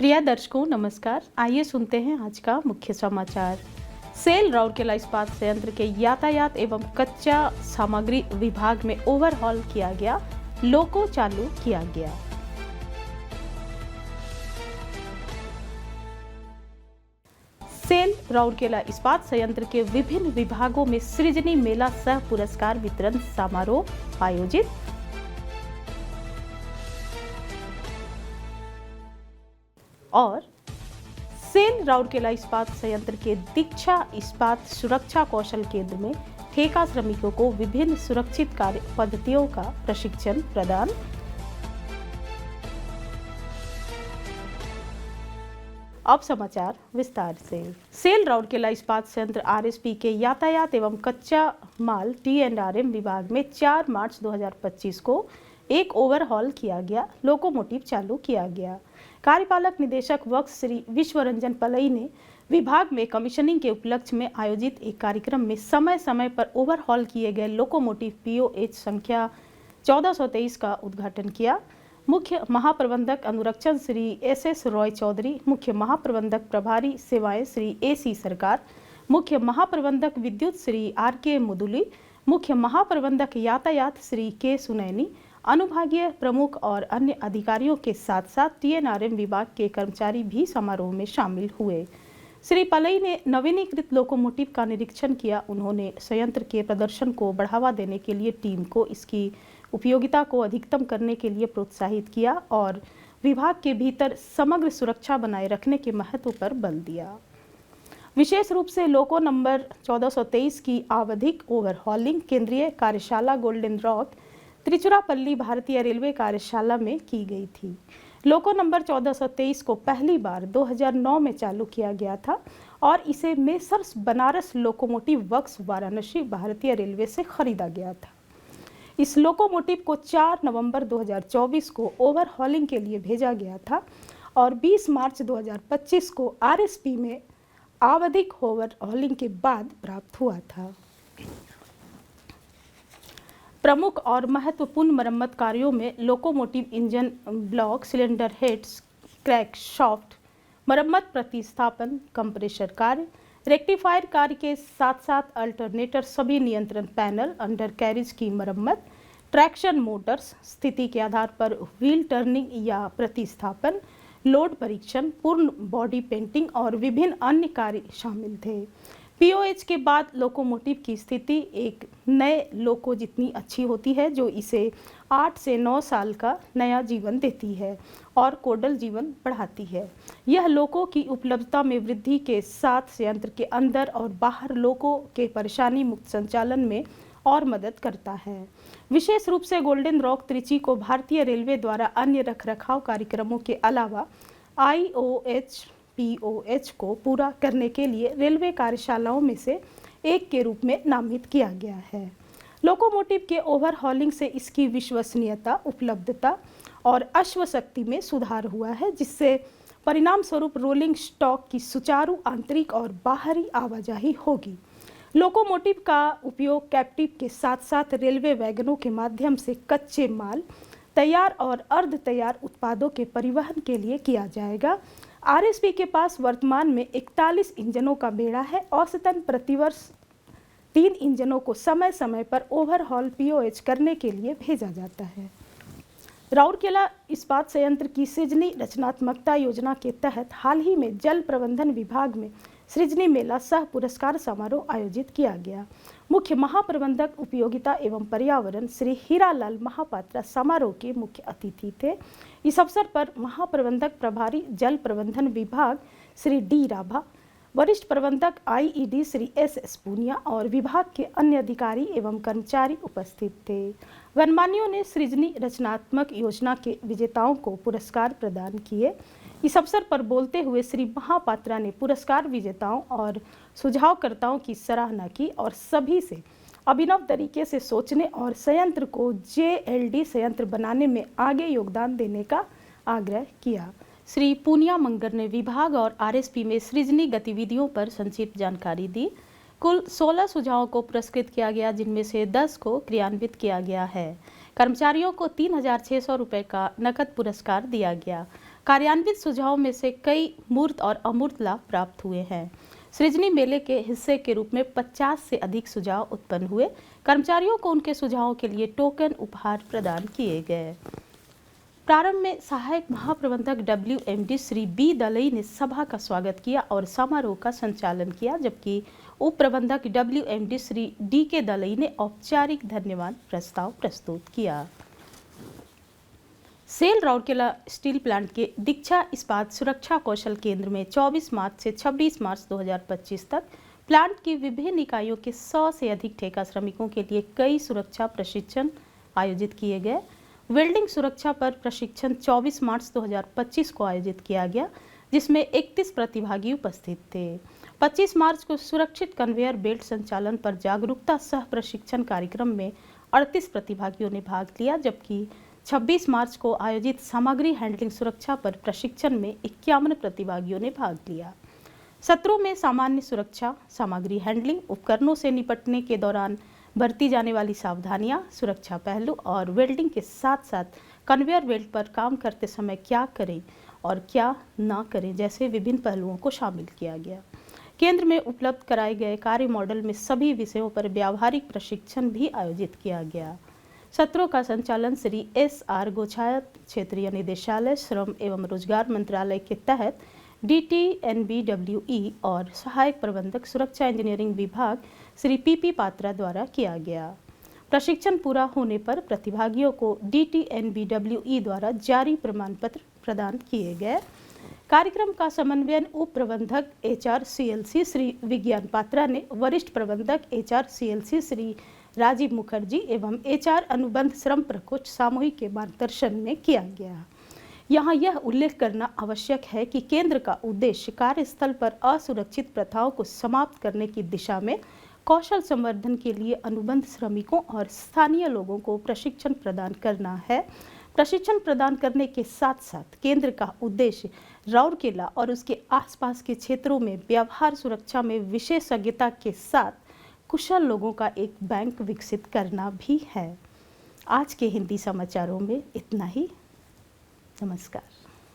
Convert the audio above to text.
प्रिय दर्शकों नमस्कार। आइए सुनते हैं आज का मुख्य समाचार। सेल राउरकेला इस्पात संयंत्र के यातायात एवं कच्चा सामग्री विभाग में ओवरहॉल किया गया, लोको चालू किया गया। सेल राउरकेला इस्पात संयंत्र के विभिन्न विभागों में सृजनी मेला सह पुरस्कार वितरण समारोह आयोजित। और सेल राउरकेला इस्पात संयंत्र के दीक्षा इस्पात सुरक्षा कौशल केंद्र में ठेका श्रमिकों को विभिन्न सुरक्षित कार्य पद्धतियों का प्रशिक्षण प्रदान। अब समाचार विस्तार से। सेल राउरकेला इस्पात संयंत्र आरएसपी के यातायात एवं कच्चा माल टी&आरएम विभाग में 4 मार्च 2025 को एक ओवरहॉल किया गया, लोकोमोटिव चालू किया गया। कार्यपालक निदेशक वर्क्स श्री विश्वरंजन पलई ने विभाग में कमीशनिंग के उपलक्ष्य में आयोजित एक कार्यक्रम में समय समय पर ओवरहॉल किए गए लोकोमोटिव पीओएच संख्या 1423 का उद्घाटन किया। मुख्य महाप्रबंधक अनुरक्षण श्री एस रॉय चौधरी, मुख्य महाप्रबंधक प्रभारी सेवाएं श्री AC सरकार, मुख्य महाप्रबंधक विद्युत श्री RK मुदुली, मुख्य महाप्रबंधक यातायात श्री K सुनैनी, अनुभागीय प्रमुख और अन्य अधिकारियों के साथ साथ टी&आरएम विभाग के कर्मचारी भी समारोह में शामिल हुए। श्री पलई ने नवीनीकृत लोकोमोटिव का निरीक्षण किया। उन्होंने संयंत्र के प्रदर्शन को बढ़ावा देने के लिए टीम को इसकी उपयोगिता को अधिकतम करने के लिए प्रोत्साहित किया और विभाग के भीतर समग्र सुरक्षा बनाए रखने के महत्व पर बल दिया। विशेष रूप से लोको नंबर 1423 की आवधिक ओवरहॉलिंग केंद्रीय कार्यशाला गोल्डन रॉक त्रिचुरापल्ली भारतीय रेलवे कार्यशाला में की गई थी। लोको नंबर 1423 को पहली बार 2009 में चालू किया गया था और इसे messrs Banaras locomotive works Varanasi भारतीय रेलवे से खरीदा गया था। इस लोकोमोटिव को 4 नवंबर 2024 को ओवरहॉलिंग के लिए भेजा गया था और 20 मार्च 2025 को आरएसपी में आवधिक ओवरहॉलिंग के बाद प्राप्त हुआ था। प्रमुख और महत्वपूर्ण मरम्मत कार्यों में locomotive engine block, cylinder heads, crank shaft मरम्मत, प्रतिस्थापन, कंप्रेसर कार्य, रेक्टिफायर कार्य के साथ साथ अल्टरनेटर, सभी नियंत्रण पैनल, अंडर कैरिज की मरम्मत, ट्रैक्शन मोटर्स, स्थिति के आधार पर व्हील टर्निंग या प्रतिस्थापन, लोड परीक्षण, पूर्ण बॉडी पेंटिंग और विभिन्न अन्य कार्य शामिल थे। पीओएच के बाद लोकोमोटिव की स्थिति एक नए लोको जितनी अच्छी होती है, जो इसे 8 से 9 साल का नया जीवन देती है और कोडल जीवन बढ़ाती है। यह लोको की उपलब्धता में वृद्धि के साथ संयंत्र के अंदर और बाहर लोको के परेशानी मुक्त संचालन में और मदद करता है। विशेष रूप से गोल्डन रॉक त्रिची को भारतीय रेलवे द्वारा अन्य रखरखाव कार्यक्रमों के अलावा IOH-POH को पूरा करने के लिए रेलवे कार्यशालाओं में से एक के रूप में नामित किया गया है। लोकोमोटिव के ओवरहॉलिंग से इसकी विश्वसनीयता, उपलब्धता और अश्वशक्ति में सुधार हुआ है, जिससे परिणाम स्वरूप रोलिंग स्टॉक की सुचारू आंतरिक और बाहरी आवाजाही होगी। लोकोमोटिव का उपयोग कैप्टिव के साथ साथ रेलवे वैगनों के माध्यम से कच्चे माल, तैयार और अर्ध तैयार उत्पादों के परिवहन के लिए किया जाएगा। आरएसपी के पास वर्तमान में 41 इंजनों का बेड़ा है। औसतन प्रतिवर्ष 3 इंजनों को समय समय पर ओवरहॉल पीओएच करने के लिए भेजा जाता है। राउरकेला इस्पात संयंत्र की सृजनी रचनात्मकता योजना के तहत हाल ही में जल प्रबंधन विभाग में सृजनी मेला सह पुरस्कार समारोह आयोजित किया गया। मुख्य महाप्रबंधक उपयोगिता एवं पर्यावरण श्री हीरालाल महापात्रा समारोह के मुख्य अतिथि थे। इस अवसर पर महाप्रबंधक प्रभारी जल प्रबंधन विभाग श्री D राभा, वरिष्ठ प्रबंधक IED श्री SS पूनिया और विभाग के अन्य अधिकारी एवं कर्मचारी उपस्थित थे। गणमान्यों ने सृजनी रचनात्मक योजना के विजेताओं को पुरस्कार प्रदान किए। इस अवसर पर बोलते हुए श्री महापात्रा ने पुरस्कार विजेताओं और सुझावकर्ताओं की सराहना की और सभी से अभिनव तरीके से सोचने और संयंत्र को JLD संयंत्र बनाने में आगे योगदान देने का आग्रह किया। श्री पूनिया मंगर ने विभाग और आरएसपी में सृजनी गतिविधियों पर संक्षिप्त जानकारी दी। कुल 16 सुझावों को पुरस्कृत किया गया, जिनमें से 10 को क्रियान्वित किया गया है। कर्मचारियों को 3,600 रुपये का नकद पुरस्कार दिया गया। कार्यान्वित सुझावों में से कई मूर्त और अमूर्त लाभ प्राप्त हुए हैं। सृजनी मेले के हिस्से के रूप में 50 से अधिक सुझाव उत्पन्न हुए। कर्मचारियों को उनके सुझावों के लिए टोकन उपहार प्रदान किए गए। प्रारंभ में सहायक महाप्रबंधक WMD श्री बी दलई ने सभा का स्वागत किया और समारोह का संचालन किया, जबकि उप प्रबंधक WMD श्री DK दलई ने औपचारिक धन्यवाद प्रस्ताव प्रस्तुत किया। सेल राउरकेला स्टील प्लांट के दीक्षा इस्पात सुरक्षा कौशल केंद्र में 24 मार्च से 26 मार्च 2025 तक प्लांट की विभिन्न इकाइयों के 100 से अधिक ठेका श्रमिकों के लिए कई सुरक्षा प्रशिक्षण आयोजित किए गए। वेल्डिंग सुरक्षा पर प्रशिक्षण 24 मार्च 2025 को आयोजित किया गया, जिसमें 31 प्रतिभागी उपस्थित थे। 25 मार्च को सुरक्षित कन्वेयर बेल्ट संचालन पर जागरूकता सह प्रशिक्षण कार्यक्रम में 38 प्रतिभागियों ने भाग लिया, जबकि 26 मार्च को आयोजित सामग्री हैंडलिंग सुरक्षा पर प्रशिक्षण में 51 प्रतिभागियों ने भाग लिया। सत्रों में सामान्य सुरक्षा, सामग्री हैंडलिंग, उपकरणों से निपटने के दौरान बरती जाने वाली सावधानियां, सुरक्षा पहलू और वेल्डिंग के साथ साथ कन्वेयर बेल्ट पर काम करते समय क्या करें और क्या ना करें जैसे विभिन्न पहलुओं को शामिल किया गया। केंद्र में उपलब्ध कराए गए कार्य मॉडल में सभी विषयों पर व्यावहारिक प्रशिक्षण भी आयोजित किया गया। सत्रों का संचालन श्री SR गोछायत, क्षेत्रीय निदेशालय, श्रम एवं रोजगार मंत्रालय के तहत DTNBWE और सहायक प्रबंधक सुरक्षा इंजीनियरिंग विभाग श्री PP पात्रा द्वारा किया गया। प्रशिक्षण पूरा होने पर प्रतिभागियों को DTNBWE द्वारा जारी प्रमाण पत्र प्रदान किए गए। कार्यक्रम का समन्वयन उप प्रबंधक HRCLC श्री विज्ञान पात्रा ने वरिष्ठ प्रबंधक HRCLC श्री राजीव मुखर्जी एवं HR अनुबंध श्रम प्रकोष्ठ सामूहिक के मार्गदर्शन में किया गया। यहाँ यह उल्लेख करना आवश्यक है कि केंद्र का उद्देश्य कार्यस्थल पर असुरक्षित प्रथाओं को समाप्त करने की दिशा में कौशल संवर्धन के लिए अनुबंध श्रमिकों और स्थानीय लोगों को प्रशिक्षण प्रदान करना है। प्रशिक्षण प्रदान करने के साथ साथ केंद्र का उद्देश्य राउरकेला और उसके आसपास के क्षेत्रों में व्यवहार सुरक्षा में विशेषज्ञता के साथ कुशल लोगों का एक बैंक विकसित करना भी है। आज के हिंदी समाचारों में इतना ही। नमस्कार।